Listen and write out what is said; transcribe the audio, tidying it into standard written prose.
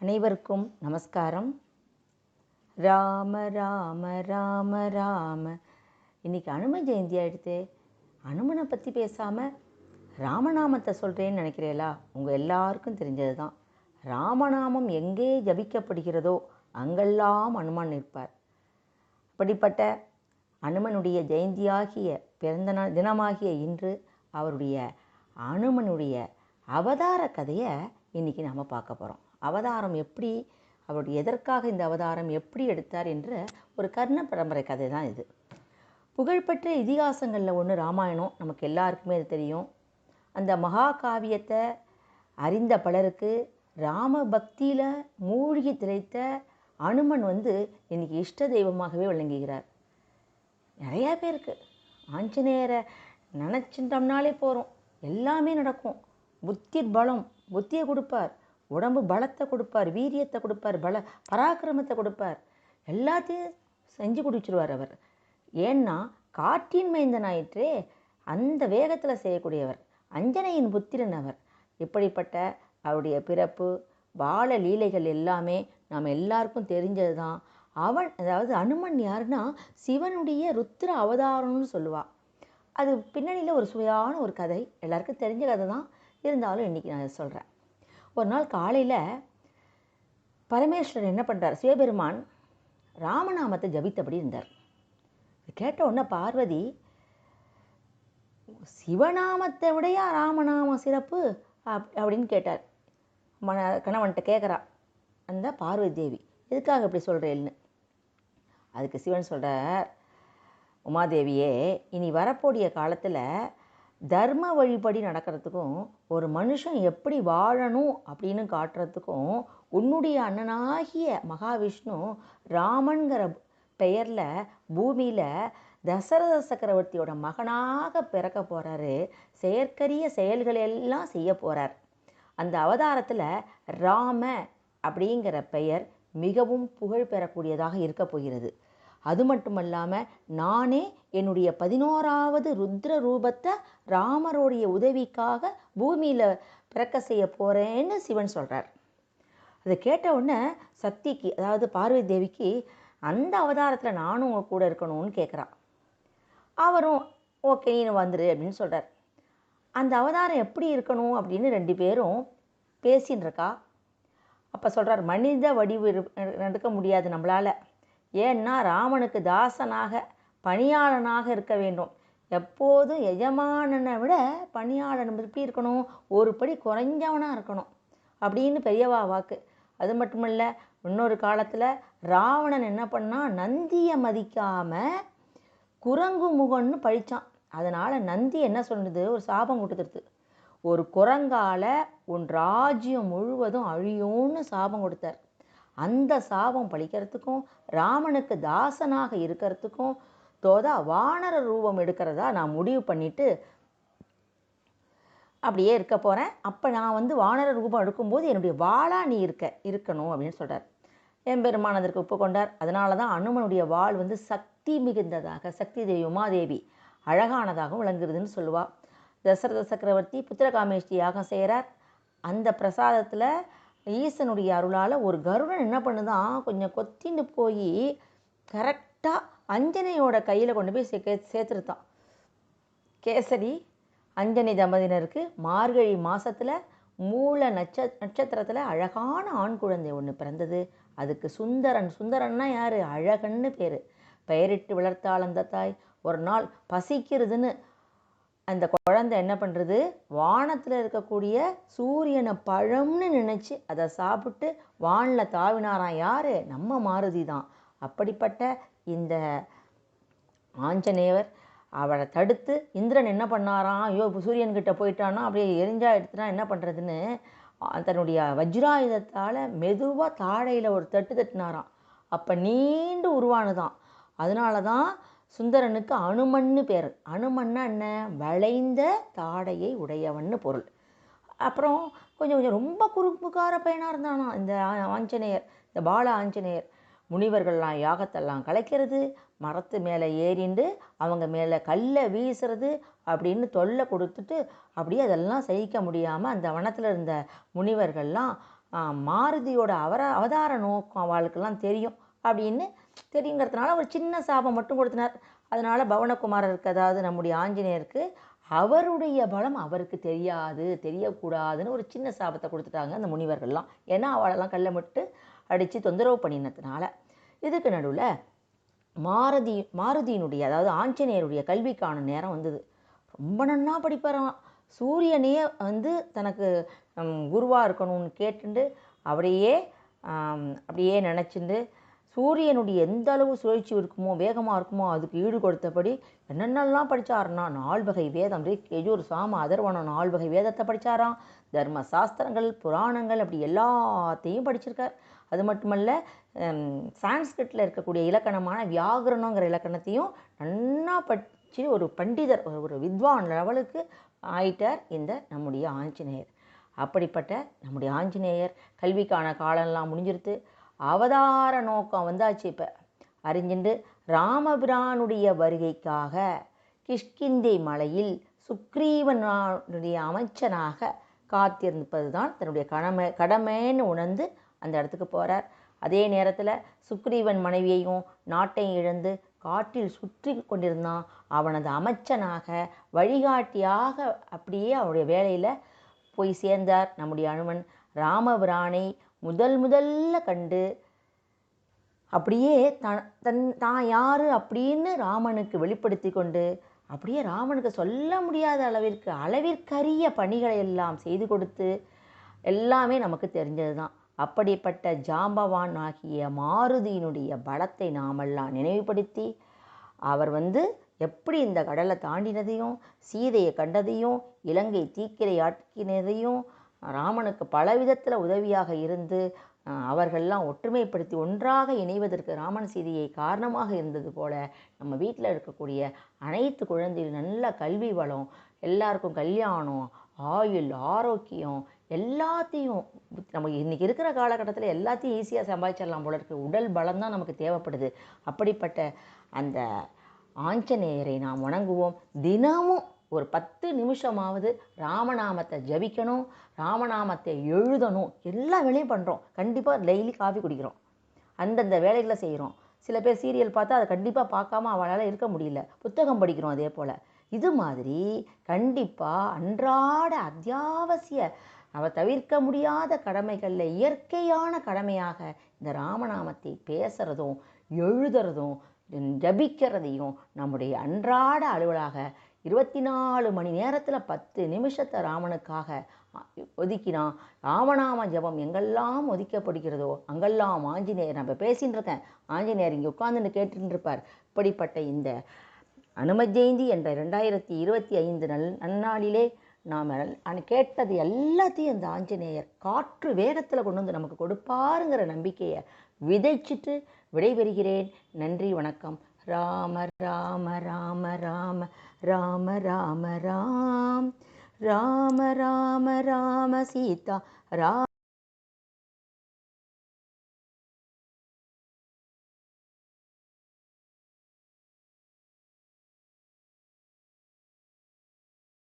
அனைவருக்கும் நமஸ்காரம். ராம ராம ராம ராம. இன்றைக்கி அனும ஜெயந்தி ஆகிடுது. அனுமனை பற்றி பேசாமல் ராமநாமத்தை சொல்கிறேன்னு நினைக்கிறீங்களா? உங்கள் எல்லாருக்கும் தெரிஞ்சது தான். ராமநாமம் எங்கே ஜபிக்கப்படுகிறதோ அங்கெல்லாம் அனுமன் நிற்பார். அப்படிப்பட்ட அனுமனுடைய ஜெயந்தியாகிய பிறந்த தினமாகிய இன்று அவருடைய அனுமனுடைய அவதார கதையை இன்றைக்கி நாம் பார்க்க போகிறோம். அவதாரம் எப்படி, அவருடைய எதற்காக இந்த அவதாரம் எப்படி எடுத்தார் என்ற ஒரு கர்ண பரம்பரை கதை தான் இது. புகழ்பெற்ற இதிகாசங்களில் ஒன்று ராமாயணம். நமக்கு எல்லாருக்குமே அது தெரியும். அந்த மகாகாவியத்தை அறிந்த பலருக்கு ராம பக்தியில் மூழ்கி திளைத்த அனுமன் இன்றைக்கி இஷ்ட தெய்வமாகவே விளங்குகிறார். நிறையா பேருக்கு ஆஞ்சநேயரை நினச்சிட்டோம்னாலே போகிறோம், எல்லாமே நடக்கும். புத்தி பலம், புத்தியை கொடுப்பார், உடம்பு பலத்தை கொடுப்பார், வீரியத்தை கொடுப்பார், பராக்கிரமத்தை கொடுப்பார், எல்லாத்தையும் செஞ்சு குடிச்சிருவார் அவர். ஏன்னா காற்றின் மைந்தனாயிற்றே, அந்த வேகத்தில் செய்யக்கூடியவர், அஞ்சனையின் புத்திரன் அவர். இப்படிப்பட்ட அவருடைய பிறப்பு பால லீலைகள் எல்லாமே நாம் எல்லாருக்கும் தெரிஞ்சது தான். அதாவது அனுமன் யாருன்னா சிவனுடைய ருத்ர அவதாரம்னு சொல்லுவாள். அது பின்னணியில் ஒரு சுவையான ஒரு கதை, எல்லாருக்கும் தெரிஞ்ச கதை தான். இருந்தாலும் இன்றைக்கி நான் சொல்கிறேன். ஒரு நாள் காலையில் பரமேஸ்வரன் என்ன பண்ணுறார், சிவபெருமான் ராமநாமத்தை ஜபித்தபடி இருந்தார். கேட்ட உடனே பார்வதி, சிவநாமத்தை விடையா ராமநாம சிறப்பு அப்படின்னு கேட்டார். கணவன்கிட்ட கேட்குறா அந்த பார்வதி தேவி, எதுக்காக இப்படி சொல்கிறேன்னு. அதுக்கு சிவன் சொல்கிறார், உமாதேவியே, இனி வரக்கூடிய காலத்தில் தர்ம வழிபடி நடக்கிறதுக்கும் ஒரு மனுஷன் எப்படி வாழணும் அப்படின்னு காட்டுறதுக்கும் உன்னுடைய அண்ணனாகிய மகாவிஷ்ணு ராமன்கிற பெயரில் பூமியில் தசரத சக்கரவர்த்தியோட மகனாக பிறக்க போகிறாரு. செயற்கரிய செயல்கள் எல்லாம் செய்ய போகிறார். அந்த அவதாரத்தில் ராம அப்படிங்கிற பெயர் மிகவும் புகழ் பெறக்கூடியதாக இருக்க போகிறது. அது மட்டுமல்லாமல் நானே என்னுடைய 11வது ருத்ர ரூபத்தை ராமருடைய உதவிக்காக பூமியில் பிறக்க செய்ய போகிறேன்னு சிவன் சொல்கிறார். அதை கேட்ட உடனே சக்திக்கு, அதாவது பார்வதி தேவிக்கு, அந்த அவதாரத்தில் நானும் உங்க கூட இருக்கணும்னு கேட்குறான். அவரும் ஓகே நீ வந்துரு அப்படின்னு சொல்கிறார். அந்த அவதாரம் எப்படி இருக்கணும் அப்படின்னு 2 பேரும் பேசின்னு இருக்கா. அப்போ சொல்கிறார், மனித வடிவு எடுக்க முடியாது நம்மளால். ஏன்னா ராமனுக்கு தாசனாக பணியாளனாக இருக்க வேண்டும். எப்போதும் எஜமானனை விட பணியாளன் எப்படி இருக்கணும், ஒரு படி குறைஞ்சவனாக இருக்கணும் அப்படின்னு பெரியவா வாக்கு. அது மட்டுமல்ல, இன்னொரு காலத்தில் ராவணன் என்ன பண்ணால் நந்தியை மதிக்காமல் குரங்கு முகன்னு பழித்தான். அதனால் நந்தி என்ன சொல்லுது, ஒரு சாபம் கொடுத்துருது. ஒரு குரங்கால உன் ராஜ்யம் முழுவதும் அழியும்னு சாபம் கொடுத்தார். அந்த சாபம் பழிக்கிறதுக்கும் ராமனுக்கு தாசனாக இருக்கிறதுக்கும் வானர ரூபம் எடுக்கிறதா நான் முடிவு பண்ணிட்டு அப்படியே இருக்க போகிறேன். அப்போ நான் வானர ரூபம் எடுக்கும்போது என்னுடைய வாளா நீ இருக்கணும் அப்படின்னு சொல்கிறார். எம்பெருமான் அதற்கு ஒப்புக்கொண்டார். அதனால தான் அனுமனுடைய வாள் சக்தி மிகுந்ததாக, சக்தி தேவி உமாதேவி அழகானதாகவும் விளங்குறதுன்னு சொல்லுவாள். தசரத சக்கரவர்த்தி புத்திரகாமேஷ்டி யாகம் செய்கிறார். அந்த பிரசாதத்தில் ஈசனுடைய அருளால் ஒரு கருடன் என்ன பண்ணுதான், கொஞ்சம் கொத்தின்னு போய் கரெக்டாக அஞ்சனையோட கையில் கொண்டு போய் சேர்த்துருத்தான். கேசரி அஞ்சனை தம்பதியினருக்கு மார்கழி மாதத்தில் மூல நட்சத்திரத்தில் அழகான ஆண் குழந்தை ஒன்று பிறந்தது. அதுக்கு சுந்தரன், சுந்தரன்னா யார், அழகன்னு பேர். பெயரிட்டு வளர்த்தாள் அந்த தாய். ஒரு நாள் பசிக்கிறதுன்னு அந்த குழந்தை என்ன பண்ணுறது, வானத்தில் இருக்கக்கூடிய சூரியனை பழம்னு நினச்சி அதை சாப்பிட்டு வானில் தாவினாராம். யார், நம்ம மாருதி தான். அப்படிப்பட்ட இந்த ஆஞ்சநேயர் அவளை தடுத்து, இந்திரன் என்ன பண்ணாராம், ஐயோ சூரியன்கிட்ட போயிட்டான்னா அப்படியே எரிஞ்சா எடுத்துனா என்ன பண்ணுறதுன்னு தன்னுடைய வஜ்ராயுதத்தால் மெதுவாக தாடையில் ஒரு தட்டுனாராம். அப்போ நீண்டு உருவானுதான். அதனால தான் சுந்தரனுக்கு அனுமன்னு பேர். அனுமன்னா என்ன, வளைந்த தாடையை உடையவன்னு பொருள். அப்புறம் கொஞ்சம் ரொம்ப குறும்புக்கார பையனாக இருந்தானா இந்த ஆஞ்சநேயர், இந்த பால ஆஞ்சநேயர். முனிவர்கள்லாம் யாகத்தெல்லாம் கலைக்கிறது, மரத்து மேலே ஏறிண்டு அவங்க மேலே கல்லை வீசுறது அப்படின்னு தொல்லை கொடுத்துட்டு அப்படியே அதெல்லாம் சகிக்க முடியாமல் அந்த வனத்தில் இருந்த முனிவர்கள்லாம் மாருதியோட அவதார நோக்கம் அவளுக்கெல்லாம் தெரியும் அப்படின்னு தெரியுங்கிறதுனால ஒரு சின்ன சாபம் மட்டும் கொடுத்தினார். அதனால் பவனகுமாரருக்கு, அதாவது நம்முடைய ஆஞ்சநேயருக்கு, அவருடைய பலம் அவருக்கு தெரியக்கூடாதுன்னு ஒரு சின்ன சாபத்தை கொடுத்துட்டாங்க அந்த முனிவர்கள்லாம். ஏன்னா அவளெல்லாம் கல்லமிட்டு அடித்து தொந்தரவு பண்ணினதுனால. இதுக்கு நடுவில் மாருதியினுடைய, அதாவது ஆஞ்சநேயருடைய கல்விக்கான நேரம் வந்தது. ரொம்ப நன்னா படிப்பாராம். சூரியனே தனக்கு குருவாக இருக்கணும்னு கேட்டுண்டு அப்படியே நினச்சிண்டு சூரியனுடைய எந்த அளவு சுழற்சி இருக்குமோ, வேகமாக இருக்குமோ அதுக்கு ஈடு கொடுத்தபடி என்னென்னலாம் படித்தாருன்னா 4 வகை வேதம், ரிக் யஜுர் சாம அதர்வனம் 4 வகை வேதத்தை படித்தாராம். தர்ம சாஸ்திரங்கள், புராணங்கள், அப்படி எல்லாத்தையும் படிச்சிருக்கார். அது மட்டுமல்ல, சான்ஸ்கிரிட்டில் இருக்கக்கூடிய இலக்கணமான வியாகரணங்கிற இலக்கணத்தையும் நன்னா படித்து ஒரு பண்டிதர், ஒரு வித்வான் லெவலுக்கு ஆயிட்டார் இந்த நம்முடைய ஆஞ்சநேயர். அப்படிப்பட்ட நம்முடைய ஆஞ்சநேயர் கல்விக்கான காலம்லாம் முடிஞ்சிருத்து. அவதார நோக்கம் வந்தாச்சு. இப்போ அறிஞ்சிண்டு ராமபிரானுடைய வருகைக்காக கிஷ்கிந்தை மலையில் சுக்ரீவனுடைய அமைச்சனாக காத்திருப்பது தான் தன்னுடைய கடமைன்னு உணர்ந்து அந்த இடத்துக்கு போகிறார். அதே நேரத்தில் சுக்ரீவன் மனைவியையும் நாட்டையும் இழந்து காட்டில் சுற்றி கொண்டிருந்தான். அவனது அமைச்சனாக, வழிகாட்டியாக அப்படியே அவனுடைய வேலையில் போய் சேர்ந்தார் நம்முடைய அனுமன். ராமபிரானை முதல்ல கண்டு அப்படியே தான் யார் அப்படின்னு ராமனுக்கு வெளிப்படுத்தி கொண்டு, அப்படியே ராமனுக்கு சொல்ல முடியாத அளவிற்கரிய பணிகளை எல்லாம் செய்து கொடுத்து, எல்லாமே நமக்கு தெரிஞ்சது தான். அப்படிப்பட்ட ஜாம்பவான் ஆகிய மாருதியினுடைய பலத்தை நாமெல்லாம் நினைவுபடுத்தி, அவர் எப்படி இந்த கடலை தாண்டினதையும், சீதையை கண்டதையும், இலங்கை தீக்கிரை ஆக்கினதையும், ராமனுக்கு பலவிதத்தில் உதவியாக இருந்து அவர்கள்லாம் ஒற்றுமைப்படுத்தி ஒன்றாக இணைவதற்கு ராமன் சீதையை காரணமாக இருந்தது போல, நம்ம வீட்டில் இருக்கக்கூடிய அனைத்து குழந்தைகள் நல்ல கல்வி வளம், எல்லாருக்கும் கல்யாணம், ஆயுள், ஆரோக்கியம், எல்லாத்தையும் நமக்கு இன்றைக்கி இருக்கிற காலகட்டத்தில் எல்லாத்தையும் ஈஸியாக சம்பாதிச்சிடலாம் போல இருக்குது. உடல் பலம்தான் நமக்கு தேவைப்படுது. அப்படிப்பட்ட அந்த ஆஞ்சநேயரை நாம் வணங்குவோம். தினமும் ஒரு 10 நிமிஷமாவது ராமநாமத்தை ஜபிக்கணும், ராமநாமத்தை எழுதணும். எல்லா வேலையும் பண்ணுறோம். கண்டிப்பாக டெய்லி காஃபி குடிக்கிறோம், அந்தந்த வேலைகளை செய்கிறோம். சில பேர் சீரியல் பார்த்தா அதை கண்டிப்பாக பார்க்காம அவளால் இருக்க முடியல, புத்தகம் படிக்கிறோம். அதே போல் இது மாதிரி கண்டிப்பாக அன்றாட அத்தியாவசிய தவிர்க்க முடியாத கடமைகளில் இயற்கையான கடமையாக இந்த ராமநாமத்தை பேசுகிறதும் எழுதுறதும் ஜபிக்கிறதையும் நம்முடைய அன்றாட அலுவலாக 24 மணி நேரத்தில் 10 நிமிஷத்தை ராமனுக்காக ஒதுக்கினா, ராமநாம ஜபம் எங்கெல்லாம் ஒதுக்கப்படுகிறதோ அங்கெல்லாம் ஆஞ்சநேயர், நம்ம பேசின்னு இருக்கேன், ஆஞ்சநேயர் இங்கே உட்காந்துன்னு கேட்டுட்டு இருப்பார். இப்படிப்பட்ட இந்த அனும ஜெயந்தி என்ற 2025 நன்னாளிலே நாம் கேட்டது எல்லாத்தையும் இந்த ஆஞ்சநேயர் காற்று வேகத்தில் கொண்டு நமக்கு கொடுப்பாருங்கிற நம்பிக்கையை விதைச்சிட்டு விடைபெறுகிறேன். நன்றி, வணக்கம். ராம ராம ராம ராம ராம ராம ராம் ராம ராம ராம சீதா ராம